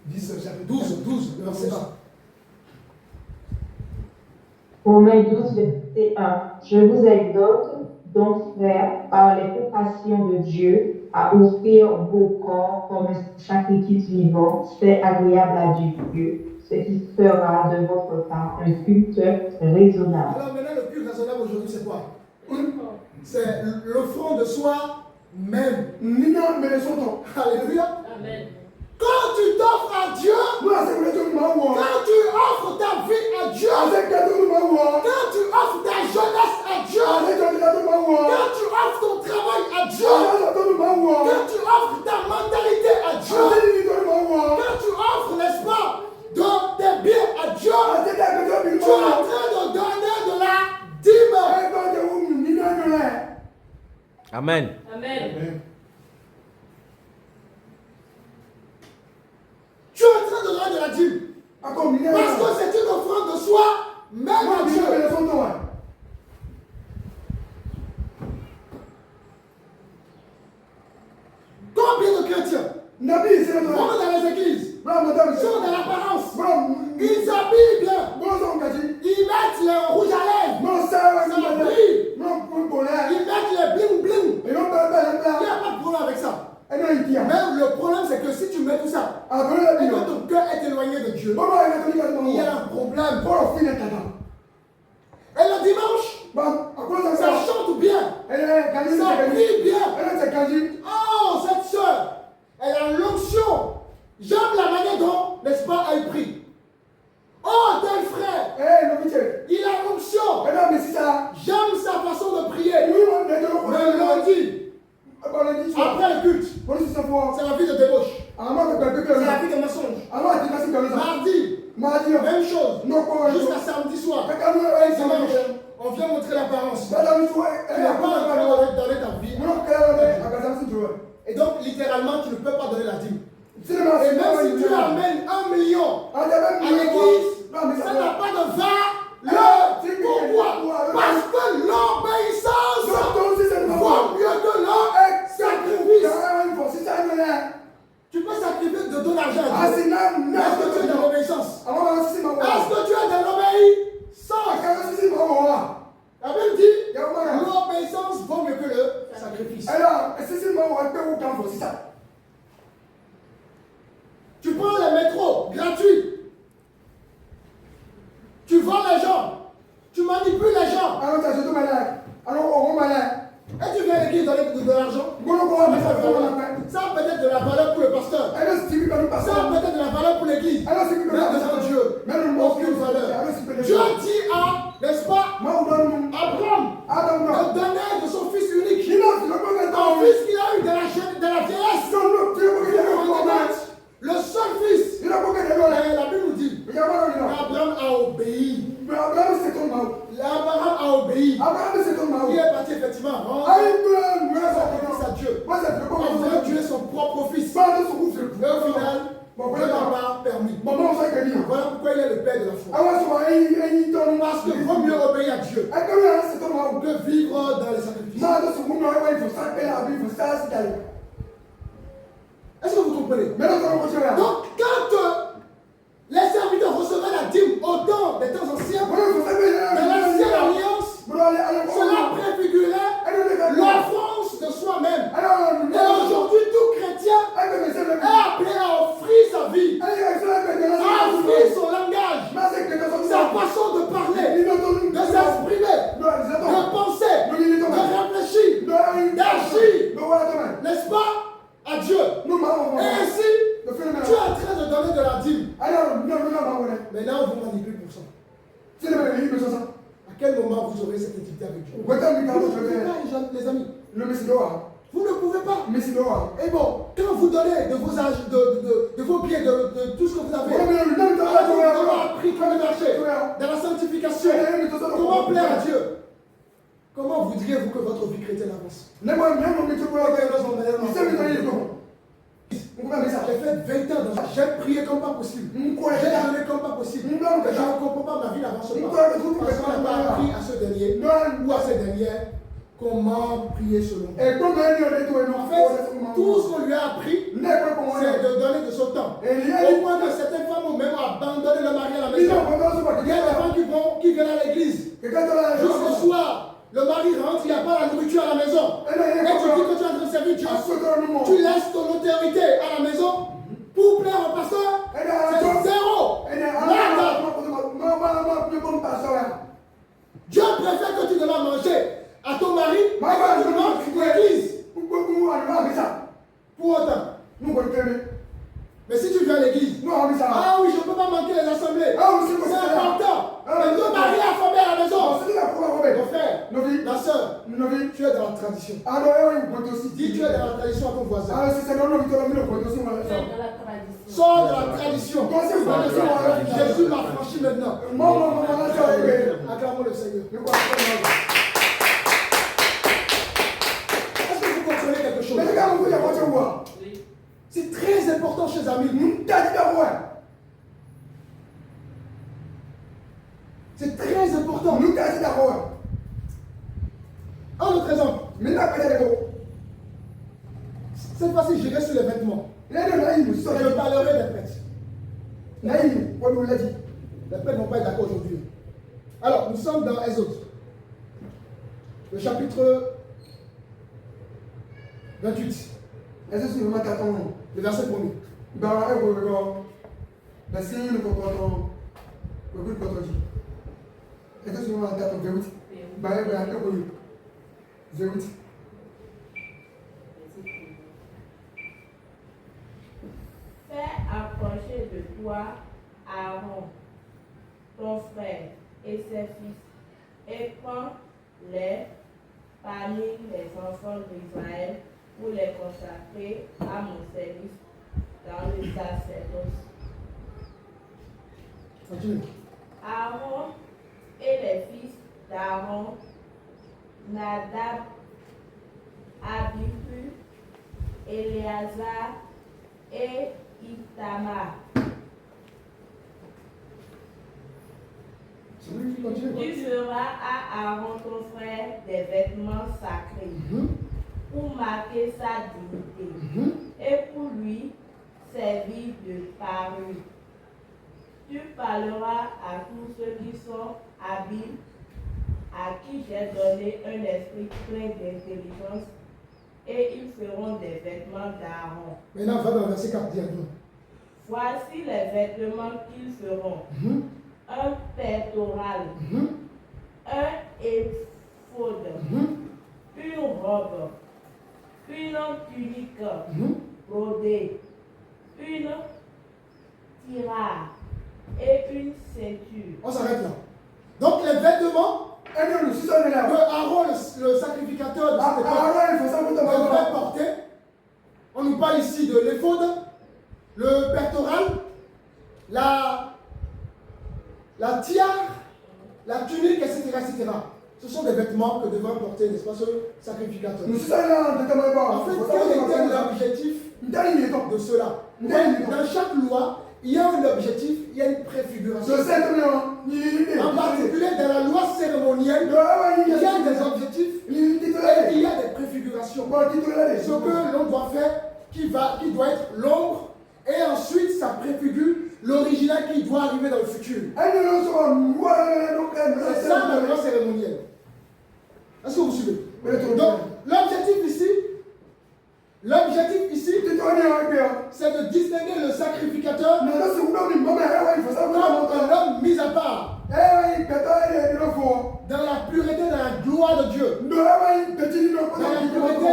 10, chapitre 12, verset 1. Romains 12, verset 1. Je vous exhorte donc, frères, par les compassions de Dieu, à offrir vos corps comme un sacrifice vivant, c'est agréable à Dieu, ce qui sera de votre part un culte raisonnable. Alors maintenant, le culte raisonnable aujourd'hui, c'est quoi? C'est l'offrande de soi même. Alléluia. Amen. Quand tu t'offres à Dieu, quand tu offres ta vie à Dieu, quand tu offres ta jeunesse à Dieu, quand tu offres ton travail à Dieu, quand tu offres ta mentalité à Dieu, quand tu offres, n'est-ce pas, de tes biens à Dieu, tu es en train de donner de la dîme. Amen. Amen. Tu es en train de donner de la dîme. Parce que c'est une offrande de soi, même à Dieu. Combien de chrétiens vont dans les églises, sont dans l'apparence, ils s'habillent bien, ils mettent le rouge à lèvres, ça brille, ils mettent les bling bling. Il n'y a pas de problème avec ça. Mais le problème, c'est que si tu mets tout ça et que ton cœur est éloigné de Dieu, il y a un problème. Et le dimanche, ça chante bien, ça brille bien. Oh, cette soeur, elle a l'onction. J'aime la manière dont, n'est-ce pas, elle prie. Oh, tel frère, il a l'onction. J'aime sa façon de prier. Le lundi, après le culte, c'est la vie de débauche. C'est la vie de mensonge. Mardi, même chose. Jusqu'à samedi soir. Dimanche, on vient montrer l'apparence. Tu n'as pas encore donné ta vie. Et donc, littéralement, tu ne peux pas donner la dîme. Et même si tu amènes 1 million à l'église, ça n'a pas de valeur. Pourquoi? Parce que l'obéissance vaut mieux que le sacrifice. Tu peux sacrifier de ton argent. Est-ce que tu es dans l'obéissance? Est-ce que tu es dans l'obéissance? La Bible dit l'obéissance vaut mieux que le sacrifice. Tu prends les métros gratuits. Tu vends les gens. Tu manipules les gens. Et tu viens à l'église donner de l'argent. Ça a peut-être de la valeur pour le pasteur. Ça a peut-être de la valeur pour l'église. Mais devant Dieu, aucune valeur. Dieu dit à, n'est-ce pas, Abraham, de donner de son fils unique. Un fils qu'il a eu de la vieillesse. Le seul fils. La Bible nous dit Abraham a obéi. Abraham a obéi. Il est parti effectivement rendre sacrifice à Dieu. Il voulait tuer son propre fils. Mais au final, Dieu n'a pas permis. Voilà pourquoi il est le père de la foi. Parce qu'il vaut mieux obéir à Dieu que vivre dans les sacrifices. Est-ce que vous comprenez? Donc, quand les serviteurs recevaient la dîme au temps des temps anciens, dans l'ancienne alliance, cela préfigurait l'offrance de soi-même. Et aujourd'hui, tout chrétien est appelé à offrir sa vie, à offrir son langage, sa façon de parler, de s'exprimer, de penser, de réfléchir, d'agir, n'est-ce pas? À Dieu. Et ainsi, tu es en train de donner de la dîme. Maintenant, vous manipulez pour ça. À quel moment vous aurez cette intimité avec Dieu? Vous ne pouvez pas, les amis. Vous ne pouvez pas. Et bon, quand vous donnez de vos âges, de vos pieds, de tout ce que vous avez, vous avez appris comment marcher, dans la sanctification, comment plaire à Dieu. Comment voudriez-vous que votre vie chrétienne avance? J'ai fait 20 ans dans ça. J'ai prié comme pas possible. J'ai donné comme pas possible. Je ne comprends pas, ma vie n'avance pas. Parce qu'on n'a pas appris à ce dernier ou à cette dernière comment prier selon Dieu. En fait, tout ce qu'on lui a appris, c'est de donner de son temps. temps. Au point que certaines femmes ont même abandonné le mari à la maison. Il y a des femmes qui viennent à l'église. Jusqu'au soir, le mari rentre, il n'y a pas la nourriture à la maison. Et tu dis que tu es en train de servir Dieu. Tu laisses ton autorité à la maison pour plaire au pasteur. C'est zéro. Dieu préfère que tu devas manger à ton mari et que tu manges à l'église. Pour autant. Mais si tu viens à l'église, ah oui, je ne peux pas manquer les assemblées. C'est important. Mais ton mari a formé à la maison. Mon frère, ma soeur, tu es dans la tradition. Dis tu es dans la tradition à ton voisin. Sors de la tradition. Jésus m'a franchi maintenant. Acclamons le Seigneur. Est-ce que vous comprenez quelque chose? C'est très important, chers amis. C'est très important. Un autre exemple. Cette fois-ci, j'irai sur les vêtements. Et je parlerai des prêtres. Les prêtres n'ont pas été d'accord aujourd'hui. Alors, nous sommes dans Exode. Le chapitre 28. Le verset 1er. Fais approcher de toi Aaron, ton frère, et ses fils, et prends-les parmi les enfants d'Israël pour les consacrer à mon service dans le sacerdoce. Continue. Aaron et les fils d'Aaron, Nadab, Abihu, Éléazar et Itamar. Tu feras à Aaron ton frère des vêtements sacrés pour marquer sa dignité et pour lui servir de parure. Tu parleras à tous ceux qui sont habiles, à qui j'ai donné un esprit plein d'intelligence, et ils feront des vêtements d'Aaron. Maintenant, va dans le verset 4 directement. Voici les vêtements qu'ils feront. Un pectoral, un éphod, une robe, une tunique brodée, une tirare et une ceinture. On s'arrête là. Donc les vêtements que Aaron, le sacrificateur de cette époque, devrait porter. On nous parle ici de l'éphod, le pectoral, la tiare, la tunique, etc., etc. Ce sont des vêtements que devrait porter, n'est-ce pas, ce sacrificateur. En fait, quel était l'objectif de cela? Dans chaque loi, il y a un objectif, il y a une préfiguration. En particulier, dans la loi cérémonielle, il y a des objectifs et il y a des préfigurations. Ce que l'on doit faire, qui doit être l'ombre, et ensuite ça préfigure l'original qui doit arriver dans le futur. C'est ça la loi cérémonielle. Est-ce que vous suivez? Donc, l'objectif ici, c'est de distinguer le sacrificateur comme un homme mis à part dans la pureté, dans la gloire de Dieu, dans la pureté,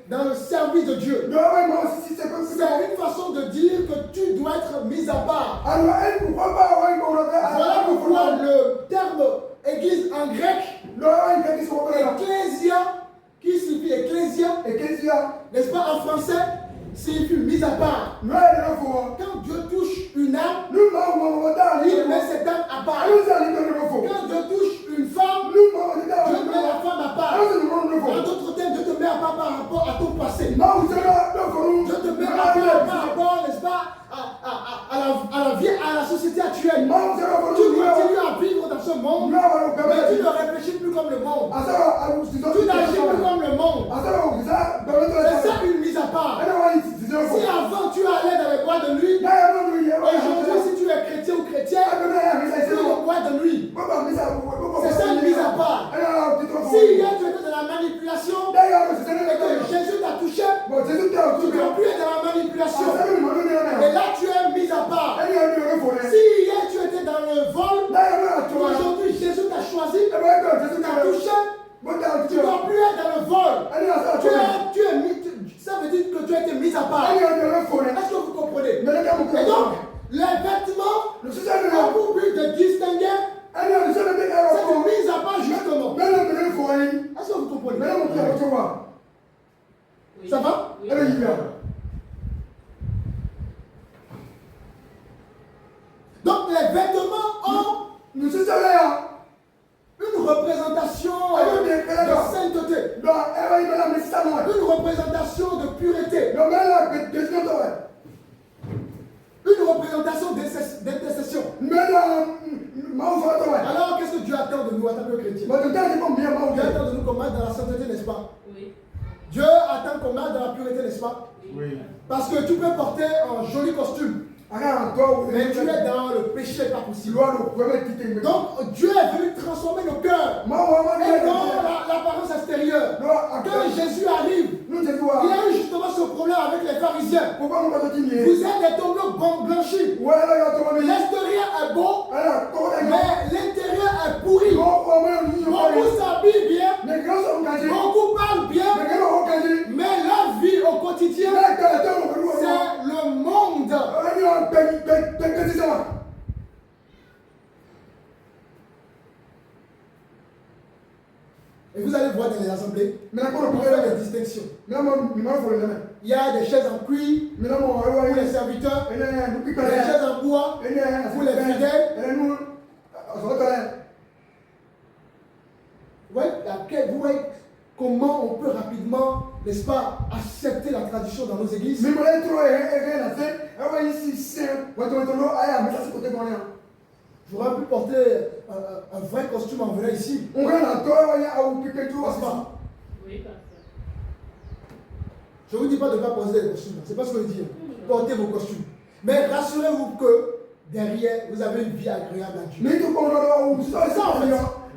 dans le service de Dieu. C'est une façon de dire que tu dois être mis à part. Voilà pourquoi le terme église en grec, ecclésia, qui signifie ecclésia, n'est-ce pas, en français, signifie mis à part. Quand Dieu touche une âme, il met cette âme à part. Quand Dieu touche une femme, Dieu met la femme à part. En d'autres termes, Dieu te met à part par rapport à ton passé. Dieu te met à part par rapport, n'est-ce pas, à la vie, à la société actuelle. Tu continues à vivre dans ce monde, mais tu ne réfléchis plus comme le monde. Tu n'agis plus comme le monde. C'est ça une mise à part. Si avant tu allais dans les boîtes crois de lui. Aujourd'hui, si tu es chrétien ou chrétien, tu ne crois de lui. C'est ça une mise à part. Si hier tu étais dans la manipulation et que Jésus t'a touché, tu ne dois plus être dans la manipulation. Et là tu es mis à part. Si hier tu étais dans le vol, aujourd'hui Jésus t'a choisi, t'a touché, tu ne dois plus être dans le vol. Tu es mis, ça veut dire que tu as été mis à part. Est-ce que vous comprenez? Et donc, les vêtements ont pour but de distinguer cette mise à part justement. Est-ce que vous comprenez? Ça va? Donc les vêtements ont une représentation de sainteté, une représentation de pureté, une représentation d'intercession. Alors qu'est-ce que Dieu attend de nous en tant que chrétiens? Dieu attend de nous qu'on marche dans la sainteté, n'est-ce pas? Oui. Dieu attend qu'on marche dans la pureté, n'est-ce pas? Oui. Parce que tu peux porter un joli costume, mais tu es dans le péché, pas possible. Donc Dieu est venu transformer nos cœurs et non l'apparence extérieure. Quand Jésus arrive, il a eu justement ce problème avec les pharisiens. Vous êtes des tombeaux blanchis. L'extérieur est beau, mais l'intérieur est pourri. Beaucoup s'habillent bien, beaucoup parlent bien, mais leur vie au quotidien, c'est le monde. Et vous allez voir dans les assemblées, on fait des distinctions. Il y a des chaises en cuir pour les serviteurs, des chaises en bois pour les fidèles. Vous voyez comment on peut rapidement, n'est-ce pas, accepter la tradition dans nos églises. J'aurais pu porter un vrai costume en venant ici. Oui, pasteur. Je ne vous dis pas de ne pas porter des costumes, c'est pas ce que je dis. Portez vos costumes. Mais rassurez-vous que derrière, vous avez une vie agréable à Dieu. C'est ça en fait.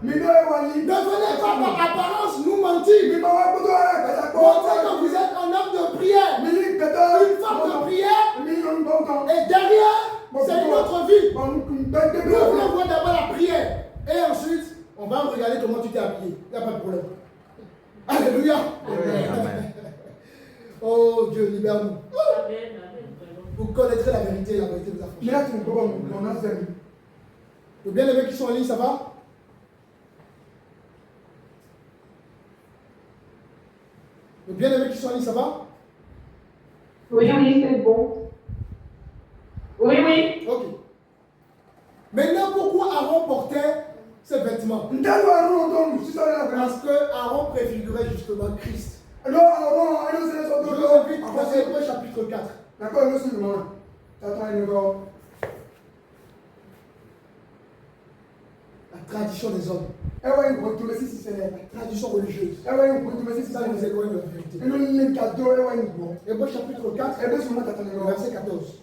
Ne venez pas par apparence nous mentir. Montrez que vous êtes un homme de prière, une femme de prière, et derrière, c'est une autre vie. Nous voulons voir d'abord la prière, et ensuite, on va regarder comment tu t'es habillé. Il n'y a pas de problème. Alléluia. Amen. Oh Dieu, libère-nous. Vous connaîtrez la vérité, la vérité vous affranchira. Les bien-aimés qui sont en ligne, ça va? Les bien-aimés qui sont en ligne, ça va? Oui, c'est bon. Oui. Ok. Maintenant, pourquoi Aaron portait ces vêtements? Parce que Aaron préfigurait justement Christ. Je vous invite à Hébreux chapitre 4. La tradition des hommes. La tradition religieuse. Ça nous éloigne de la vérité. Hébreux chapitre 4, verset 14.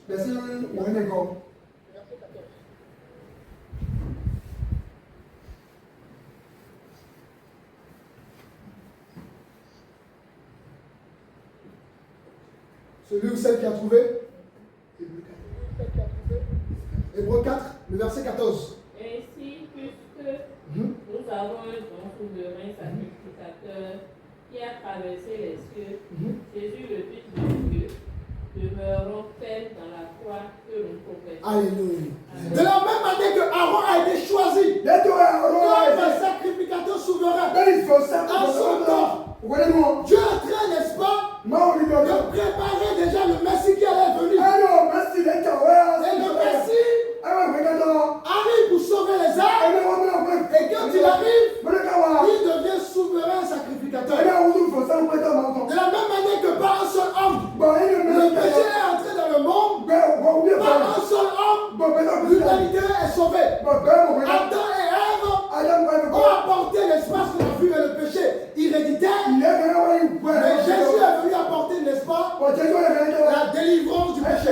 Celui ou celle qui a trouvé? Hébreux 4, le verset 14. Ainsi, puisque nous avons un don souverain sacrificateur qui a traversé les cieux, Jésus le Fils de Dieu, demeurons fermes dans la foi que nous professons. Alléluia. De la même manière que Aaron a été choisi comme un sacrificateur souverain en son temps, Dieu est en train, n'est-ce pas, de préparer déjà le Messie qui allait venir. Et le Messie arrive pour sauver les âmes. Et quand il arrive, il devient souverain sacrificateur. De la même manière que par un seul homme, le péché est entré dans le monde, par un seul homme, l'humanité est sauvée. Adam et Ève ont apporté l'espace qu'on a vu dans le péché héréditaire. Mais Jésus est venu apporter, n'est-ce pas, la délivrance du péché.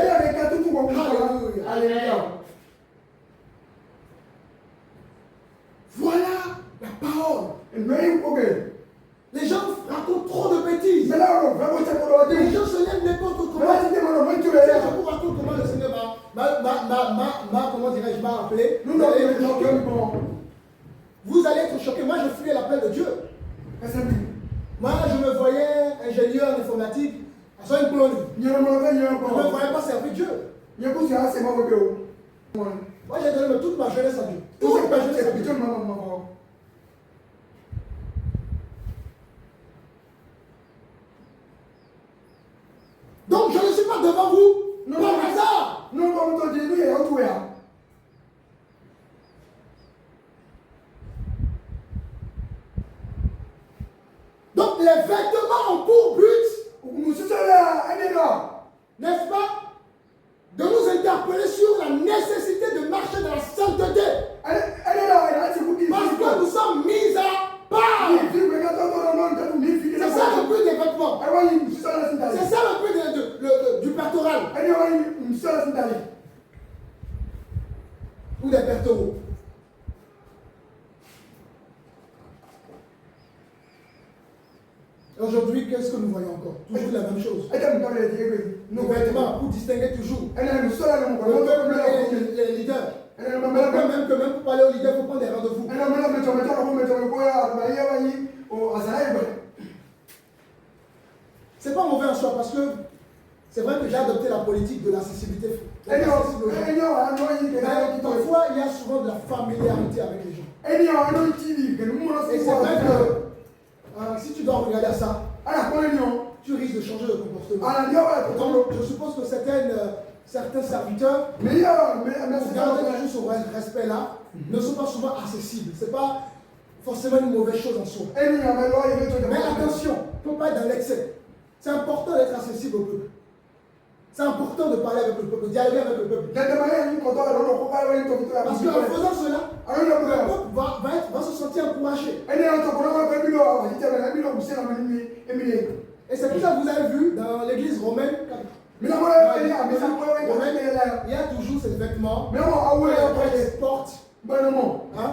comment dirais-je, m'a appelé. Nous n'avons pas choqué. Vous allez être choqués. Moi, je fuyais l'appel de Dieu. Moi, je me voyais ingénieur en informatique. Je ne me voyais pas servir Dieu. Moi, j'ai donné toute ma jeunesse à Dieu. Toute ma jeunesse à Dieu. Donc, je ne suis pas devant vous par hasard. Donc, les vêtements ont pour but, n'est-ce pas, de nous interpeller sur la nécessité de marcher dans la sainteté. Parce que nous sommes mis à part. C'est ça le but des vêtements. C'est ça le but du pectoral. Ou des pectoraux. Aujourd'hui, qu'est-ce que nous voyons encore? Toujours la même chose. Nos vêtements pour distinguer toujours. Les leaders. Même pour parler aux leaders, il faut prendre des rendez-vous. C'est pas mauvais en soi parce que c'est vrai que j'ai adopté la politique de l'accessibilité. Mais parfois, il y a souvent de la familiarité avec les gens. Et c'est vrai que si tu dois regarder à ça, tu risques de changer de comportement. Donc, je suppose que certains serviteurs, pour garder toujours ce respect-là, ne sont pas souvent accessibles. Ce n'est pas forcément une mauvaise chose en soi. Mais attention, il ne faut pas être dans l'excès. C'est important d'être accessible au peuple. C'est important de parler avec le peuple, de dialoguer avec le peuple. Parce qu'en faisant cela, le peuple va se sentir encouragé. Et c'est pour ça que vous avez vu dans l'église romaine, il y a toujours ces vêtements que les portes. Hein?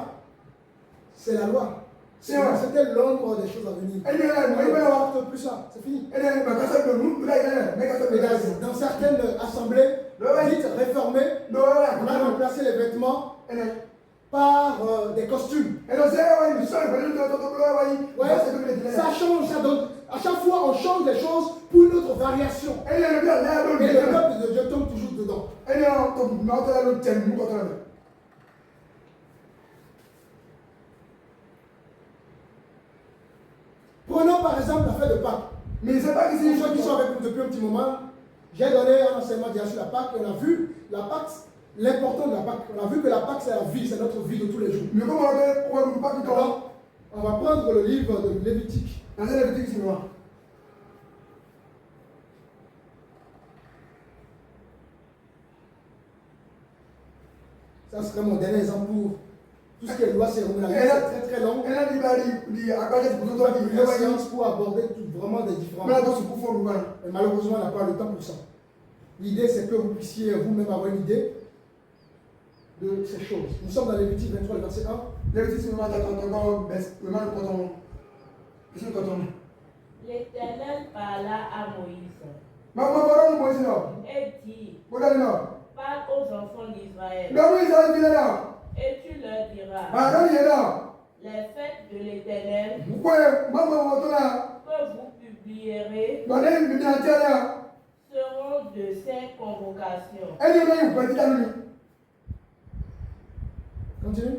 C'est la loi. C'était l'ombre des choses à venir. On ne porte plus ça, c'est fini. Dans certaines assemblées dites réformées, on a remplacé les vêtements par des costumes. Ouais, ça change, ça donne. À chaque fois, on change les choses pour une autre variation. Et le peuple de Dieu tombe toujours dedans. Prenons par exemple la fête de Pâques. Mais c'est pas que ceux qui sont avec nous depuis un petit moment, j'ai donné un enseignement déjà sur la Pâques et on a vu la Pâques, l'important de la Pâques. On a vu que la Pâques c'est la vie, c'est notre vie de tous les jours. Alors, on va prendre le livre de Lévitique. Ça serait mon dernier exemple pour tout ce qui est loi cérémoniale. C'est très très long. Il y a une séance pour aborder vraiment des différents. Et malheureusement, on n'a pas le temps pour ça. L'idée, c'est que vous puissiez vous-même avoir une idée de ces choses. Nous sommes dans Lévitique 23, le verset 1. L'Éternel parla à Moïse et dit, parle aux enfants d'Israël et tu leur diras, les fêtes de l'Éternel que vous publierez seront de ces convocations. Continue.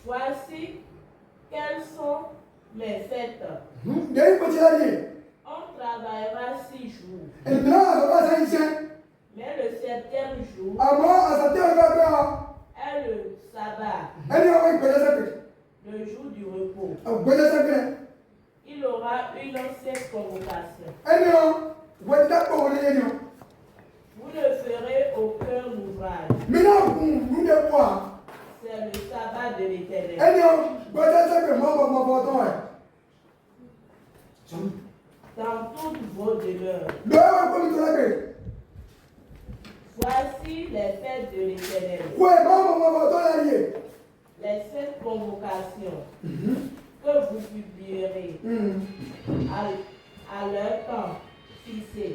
Voici quelles sont mes fêtes. On travaillera 6 jours. Mais le 7e jour est le sabbat, le jour du repos. Il aura une ancienne convocation. Vous ne ferez aucun ouvrage. C'est le sabbat de l'Éternel. Dans toutes vos demeures. Voici les fêtes de l'Éternel. Les 7 convocations que vous publierez à leur temps fixé.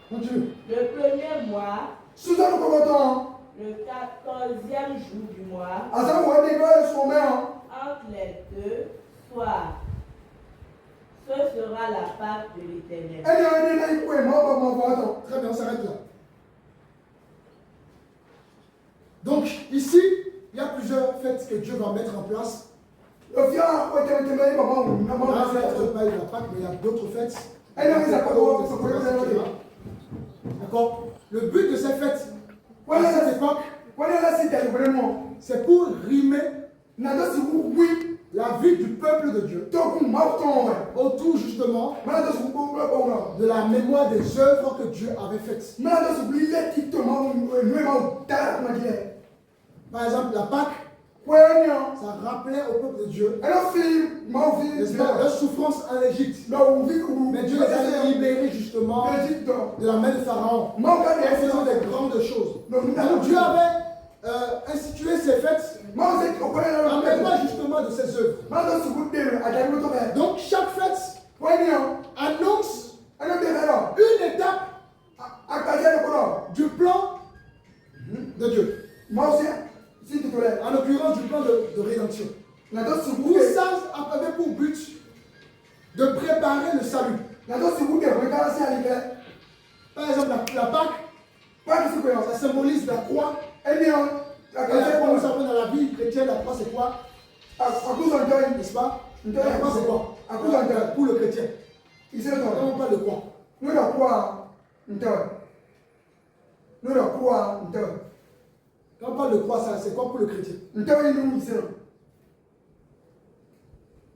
Continue. Le premier mois, Suzanne Kokoton. le 14e jour du mois, Azam Wadi Noël Sommet. entre les deux soirs, ce sera la Pâque de l'Éternel. Très bien, on s'arrête là. Donc, ici, il y a plusieurs fêtes que Dieu va mettre en place. Il y a la fête de la Pâque, mais il y a d'autres fêtes. D'accord? Le but de ces fêtes, à cette époque, c'est pour rimer la vie du peuple de Dieu autour justement de la mémoire des œuvres que Dieu avait faites. Par exemple, la Pâque, ça rappelait au peuple de Dieu leur souffrance en Égypte. Mais Dieu les a libérés justement de la main de Pharaon en faisant des grandes choses. Donc Dieu avait institué ces fêtes en mémoire justement de ses œuvres. Donc chaque fête annonce une étape du plan de Dieu. En l'occurrence du plan de rédemption. Tout ça avait pour but de préparer le salut. Par exemple, la Pâque, ça symbolise la croix. Et comme nous savons dans la vie chrétienne, la croix c'est quoi? N'est-ce pas? La croix c'est quoi? Pour le chrétien. Quand on parle de quoi? Quand on parle de croix, c'est quoi pour le chrétien?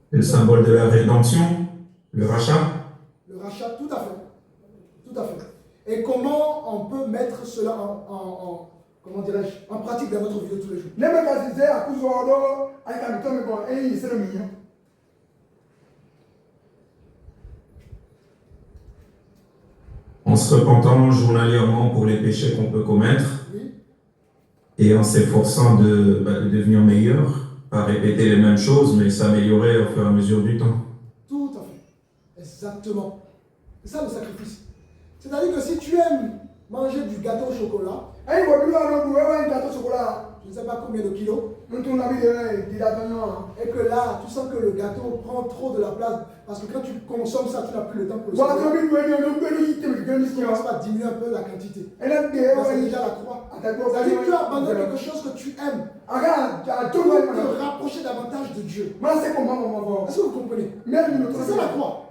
Le symbole de la rédemption, le rachat. Le rachat, tout à fait. Tout à fait. Et comment on peut mettre cela comment dirais-je, en pratique dans notre vie de tous les jours? En se repentant journalièrement pour les péchés qu'on peut commettre, Oui. et en s'efforçant de devenir meilleur, pas répéter les mêmes choses, mais s'améliorer au fur et à mesure du temps. Tout à fait. Exactement. C'est ça le sacrifice. C'est-à-dire que si tu aimes manger du gâteau au chocolat, je ne sais pas combien de kilos, et que là, tu sens que le gâteau prend trop de la place, parce que quand tu consommes ça, tu n'as plus le temps pour le chocolat. Tu commences à diminuer un peu la quantité. C'est déjà la croix. C'est-à-dire que tu abandonnes quelque chose que tu aimes pour te rapprocher davantage de Dieu. Est-ce que vous comprenez? C'est ça la croix.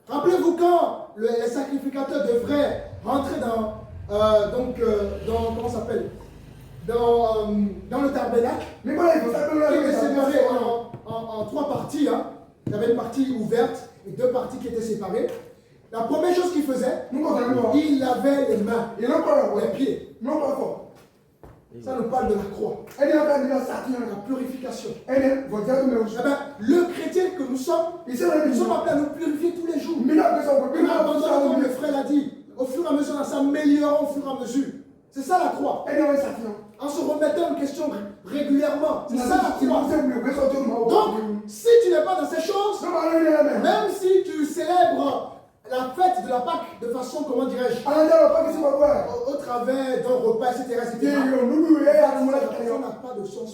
Rappelez-vous quand les sacrificateurs devraient rentrer comment ça s'appelle, dans le tabernacle, qui était séparé en trois parties. Hein. Il y avait une partie ouverte et deux parties qui étaient séparées. La première chose qu'il faisait, il lavait les mains, les pieds. Ça nous parle de la croix. La purification. Le chrétien que nous sommes appelés à nous purifier tous les jours. Comme le frère l'a dit, au fur et à mesure, en s'améliorant au fur et à mesure. C'est ça la croix. En se remettant en question régulièrement. C'est ça la croix. Donc, si tu n'es pas dans ces choses, même si tu célèbres la fête de la Pâque de façon, comment dirais-je, au travers d'un repas, etc., ça n'a pas de sens.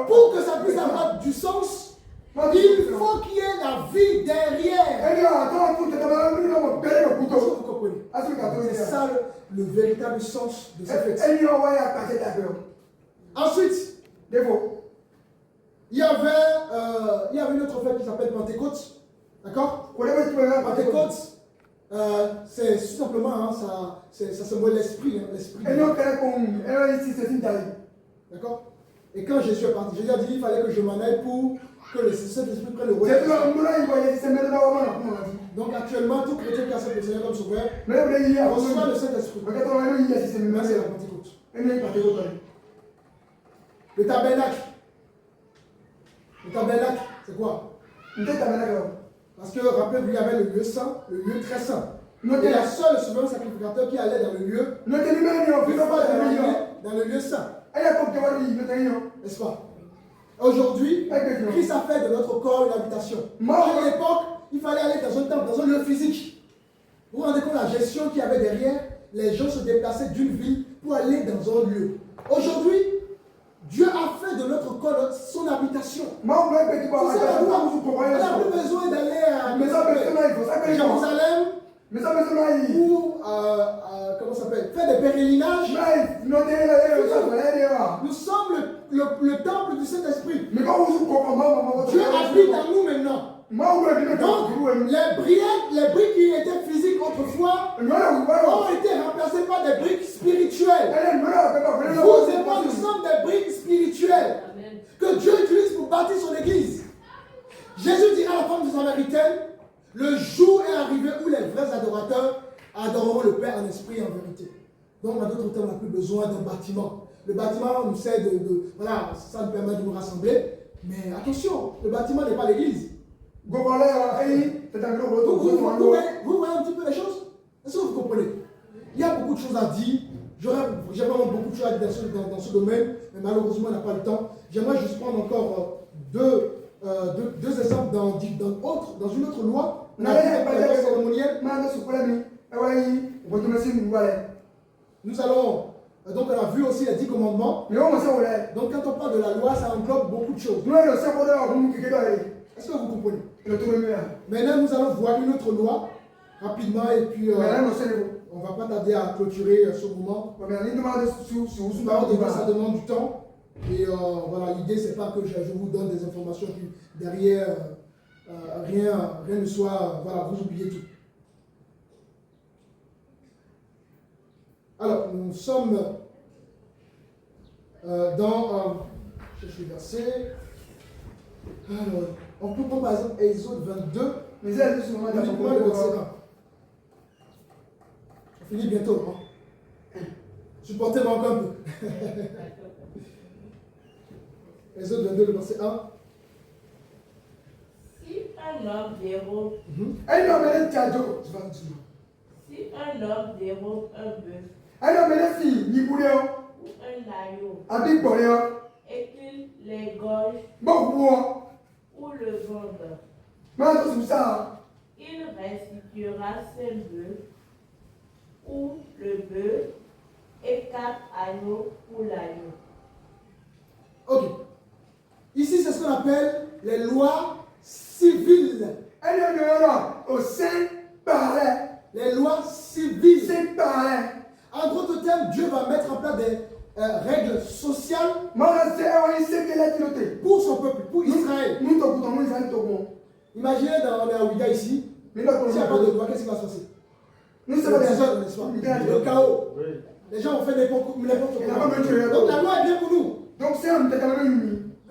Pour que ça puisse avoir du sens, il faut qu'il y ait la vie derrière. Vous comprenez? C'est ça le véritable sens de cette fête. Ensuite, il y avait une autre fête qui s'appelle Pentecôte. D'accord? Pentecôte, c'est tout simplement, hein, ça symbolise l'esprit. Hein, l'esprit. D'accord? Et quand Jésus est parti, Jésus a dit qu'il fallait que je m'en aille pour que le Saint-Esprit prenne le relais. Donc actuellement, tout chrétien qui accepte le Seigneur comme sauveur reçoit le Saint-Esprit. C'est la Pentecôte. Le tabernacle. Le tabernacle, c'est quoi? Parce que rappelez-vous, il y avait le lieu saint, le lieu très saint. Et la seule souverain sacrificateur qui allait dans le lieu, dans le lieu saint. N'est-ce pas? Aujourd'hui, Christ a fait de notre corps une habitation. À l'époque, il fallait aller dans un temple, dans un lieu physique. Vous vous rendez compte de la gestion qu'il y avait derrière? Les gens se déplaçaient d'une ville pour aller dans un lieu. Aujourd'hui, Dieu a fait de notre corps son habitation. On n'a plus besoin d'aller à Jérusalem ou comment ça s'appelle, faire des pèlerinages. Nous sommes le temple du Saint-Esprit. Dieu habite en nous maintenant. Donc, les briques qui étaient physiques autrefois ont été remplacées par des briques spirituelles. Vous et moi, nous sommes des briques spirituelles que Dieu utilise pour bâtir son église. Jésus dira à la femme samaritaine, le jour est arrivé où les vrais adorateurs adoreront le Père en esprit et en vérité. Donc, en d'autres termes, on n'a plus besoin d'un bâtiment. Le bâtiment nous sert voilà, ça nous permet de nous rassembler. Mais attention, le bâtiment n'est pas l'église. Vous voyez un petit peu les choses? Est-ce que vous comprenez? Il y a beaucoup de choses à dire. J'ai vraiment beaucoup de choses à dire dans ce domaine, mais malheureusement, on n'a pas le temps. J'aimerais juste prendre encore deux exemples dans une autre loi. Nous allons, donc on a vu aussi les 10 commandements. Donc quand on parle de la loi, ça englobe beaucoup de choses. Est-ce que vous comprenez? Maintenant, nous allons voir une autre loi rapidement et puis on ne va pas tarder à clôturer ce moment. Ça demande du temps. Et voilà, l'idée, c'est pas que je vous donne des informations qui derrière rien ne soit, voilà, vous oubliez tout. Alors, nous sommes dans je suis verset. Alors, on peut prendre par exemple Exode 22, uniquement le verset 1. On finit bientôt, hein? Supportez-moi encore un peu. Exode 22, le verset 1. Si un homme dérobe un bœuf ou un agneau et qu'il l'égorge ou le vende, il restituera ses bœufs ou le bœuf et 4 agneaux pour l'agneau. Ok. Ici, c'est ce qu'on appelle les lois civiles. Les lois civiles. En d'autres termes, Dieu va mettre en place des règles sociales pour son peuple, pour Israël. Imaginez, on est à Ouida ici. S'il n'y a pas de loi, qu'est-ce qui va se passer? Le chaos. Les gens ont fait n'importe quoi. Donc la loi est bien pour nous.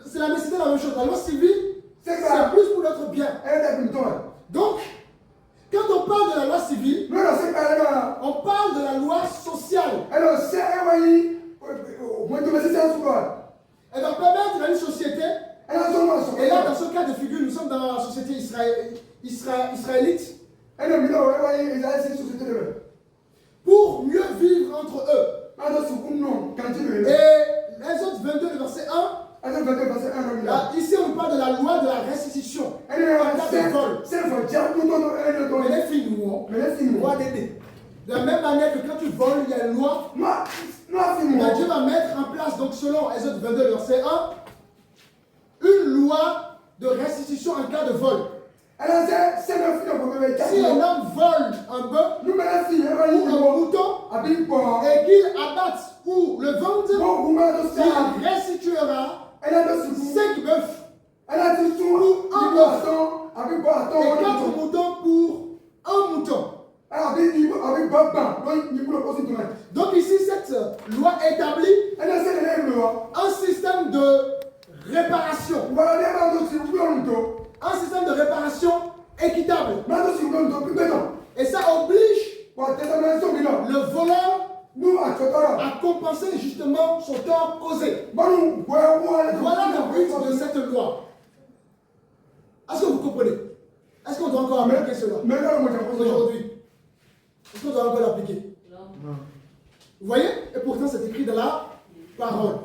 C'est la nécessité de la même chose. La loi civile, c'est plus pour notre bien. Donc, quand on parle de la loi civile, on parle de la loi sociale. Elle va permettre à une société, et là dans ce cas de figure, nous sommes dans la société israélite, pour mieux vivre entre eux. Et Exode 22, le verset 1, là, ici on parle de la loi de la restitution. En cas de vol. Mais les filles, loi d'aider. De la même manière que quand tu voles, il y a une loi. Dieu va mettre en place, donc selon Exode 22, le verset 1, une loi de restitution en cas de vol. Si un homme vole un bœuf ou un mouton et qu'il abatte ou le vende, il restituera 5 bœufs pour un bœuf et 4 moutons pour un mouton. Donc ici, cette loi établit un système de réparation. Un système de réparation équitable. Et ça oblige le voleur à compenser justement son tort causé. Voilà le but de cette loi. Est-ce que vous comprenez? Est-ce qu'on doit encore appliquer cela aujourd'hui? Est-ce qu'on doit encore l'appliquer? Vous voyez? Et pourtant c'est écrit dans la parole.